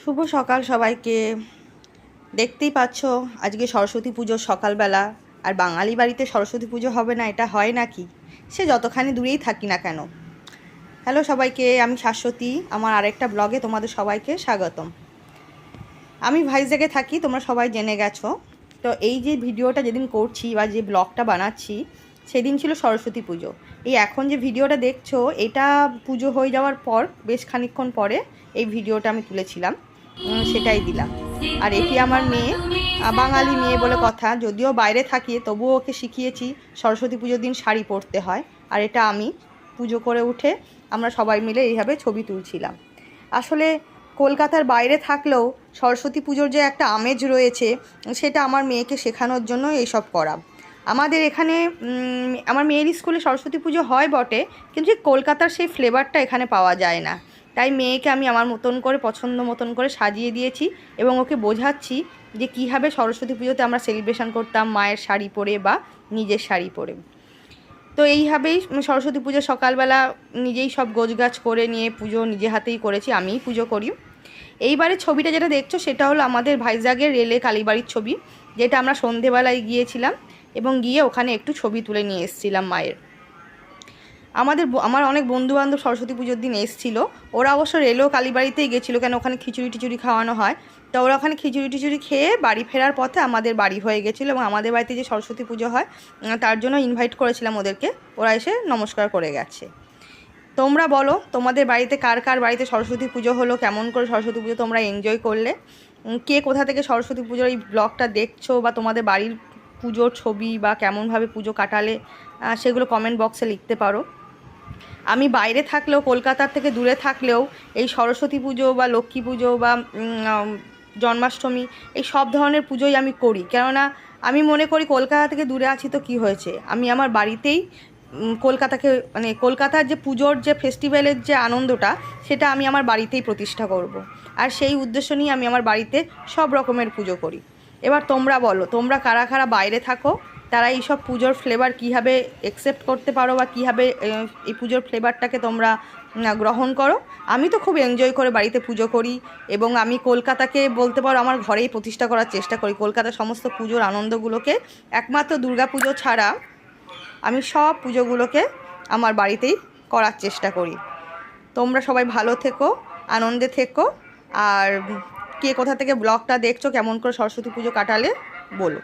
শুভ সকাল সবাইকে। দেখতেই পাচ্ছ আজকে সরস্বতী পুজোর সকালবেলা। আর বাঙালি বাড়িতে সরস্বতী পুজো হবে না এটা হয় নাকি? সে যতখানি দূরেই থাকি না কেন। হ্যালো সবাইকে, আমি শাশ্বতী। আমার আরেকটা ব্লগে তোমাদের সবাইকে স্বাগতম। আমি ভাইজ্যাগে থাকি, তোমরা সবাই জেনে গেছো। তো এই যে ভিডিওটা যেদিন করছি বা যে ব্লগটা বানাচ্ছি সেদিন ছিল সরস্বতী পুজো। এই এখন যে ভিডিওটা দেখছো এটা পুজো হয়ে যাওয়ার পর বেশ খানিকক্ষণ পরে এই ভিডিওটা আমি তুলেছিলাম, সেটাই দিলাম। আর এটি আমার মেয়ে, বাঙালি মেয়ে বলে কথা, যদিও বাইরে থাকি তবুও ওকে শিখিয়েছি সরস্বতী পুজোর দিন শাড়ি পরতে হয়। আর এটা আমি পুজো করে উঠে আমরা সবাই মিলে এইভাবে ছবি তুলছিলাম। আসলে কলকাতার বাইরে থাকলেও সরস্বতী পুজোর যে একটা আমেজ রয়েছে সেটা আমার মেয়েকে শেখানোর জন্য এইসব করা। আমাদের এখানে আমার মেয়ের স্কুলে সরস্বতী পুজো হয় বটে, কিন্তু কলকাতার সেই ফ্লেভারটা এখানে পাওয়া যায় না। তাই মেয়েকে আমি আমার মতন করে পছন্দ মতন করে সাজিয়ে দিয়েছি এবং ওকে বোঝাচ্ছি যে কীভাবে সরস্বতী পুজোতে আমরা সেলিব্রেশন করতাম মায়ের শাড়ি পরে বা নিজের শাড়ি পরে। তো এইভাবেই সরস্বতী পুজো সকালবেলা নিজেই সব গোছগাছ করে নিয়ে পুজো নিজে হাতেই করেছি, আমিই পুজো করি। এইবারের ছবিটা যেটা দেখছো সেটা হলো আমাদের ভাইজ্যাগের রেলে কালীবাড়ির ছবি, যেটা আমরা সন্ধেবেলায় গিয়েছিলাম এবং গিয়ে ওখানে একটু ছবি তুলে নিয়ে এসেছিলাম মায়ের। আমার অনেক বন্ধুবান্ধব সরস্বতী পুজোর দিন এসেছিলো। ওরা অবশ্য রেলেও কালীবাড়িতেই গেছিলো, কেন ওখানে খিচুড়ি টিচুড়ি খাওয়ানো হয়। তো ওরা ওখানে খিচুড়ি টিচুড়ি খেয়ে বাড়ি ফেরার পথে আমাদের বাড়ি হয়ে গেছিলো এবং আমাদের বাড়িতে যে সরস্বতী পুজো হয় তার জন্য ইনভাইট করেছিলাম ওদেরকে। ওরা এসে নমস্কার করে গেছে। তোমরা বলো তোমাদের বাড়িতে কার কার বাড়িতে সরস্বতী পুজো হলো, কেমন করে সরস্বতী পুজো তোমরা এনজয় করলে, কে কোথা থেকে সরস্বতী পুজোর এই ব্লগটা দেখছো বা তোমাদের বাড়ির পুজোর ছবি বা কেমনভাবে পুজো কাটালে সেগুলো কমেন্ট বক্সে লিখতে পারো। আমি বাইরে থাকলেও, কলকাতার থেকে দূরে থাকলেও এই সরস্বতী পুজো বা লক্ষ্মী পুজো বা জন্মাষ্টমী এই সব ধরনের পুজোই আমি করি। কেননা আমি মনে করি কলকাতা থেকে দূরে আছি তো কী হয়েছে, আমি আমার বাড়িতেই কলকাতাকে কলকাতার যে পুজোর যে ফেস্টিভ্যালের যে আনন্দটা সেটা আমি আমার বাড়িতেই প্রতিষ্ঠা করব। আর সেই উদ্দেশ্য নিয়ে আমি আমার বাড়িতে সব রকমের পুজো করি। এবার তোমরা বলো তোমরা কারা কারা বাইরে থাকো, তারা এইসব পুজোর ফ্লেভার কীভাবে অ্যাকসেপ্ট করতে পারো বা কীভাবে এই পুজোর ফ্লেভারটাকে তোমরা গ্রহণ করো। আমি তো খুব এনজয় করে বাড়িতে পুজো করি এবং আমি কলকাতাকে বলতে পারো আমার ঘরেই প্রতিষ্ঠা করার চেষ্টা করি। কলকাতার সমস্ত পুজোর আনন্দগুলোকে, একমাত্র দুর্গা পুজো ছাড়া আমি সব পুজোগুলোকে আমার বাড়িতেই করার চেষ্টা করি। তোমরা সবাই ভালো থেকো, আনন্দে থেকো। আর কে কোথা থেকে ব্লগটা দেখছো, কেমন করে সরস্বতী পুজো কাটালে বলো।